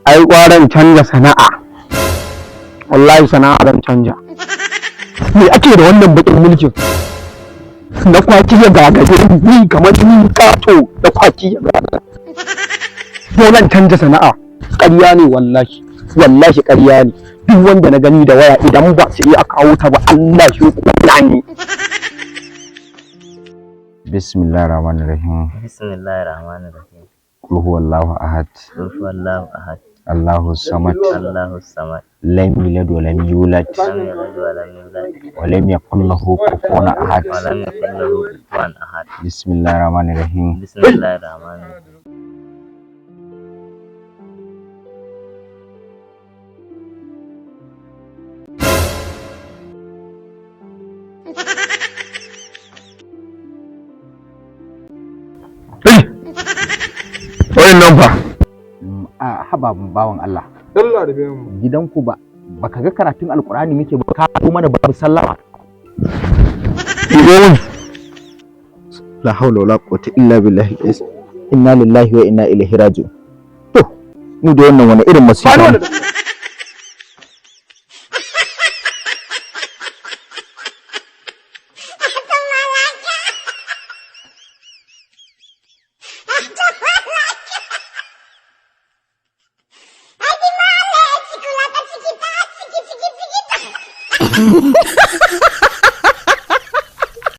ai ƙwaran canja sana'a, wallahi sana'a zan canja. Me ake da wannan baƙin mulkin na kwaki ya gagaje ni kamar ni kato da kwaki ya gagaje. Dole canja sana'a. Ƙarya ne wallahi ƙarya ne. Duk wanda na gani da waya idan ba su iya kawo ta ba Allah shi ne. Bismillahir Rahmanir Rahim. Bismillahir Rahmanir Rahim. Qul huwallahu ahad. Qul huwallahu ahad. Allahu samad. Allahu samad. Lam yalid wa lam yulad. Lam yalid wa lam yulad. Wa lam yakul lahu kufuwan ahad. Wa lam yakul lahu kufuwan ahad. Bismillahir Rahmanir Rahim. Bismillahir Rahmanir Rahim. Wayannan fa Haba bawan Allah. Allah da biyan Gidanku baka ga karatun Alkur'ani muke ba ka ko mana babu sallama. mun La haula wala quwwata illa billahi. Inna lillahi wa inna ilaihi raji'un. To, ni da wannan wani irin masifa ne? Ha ha ha!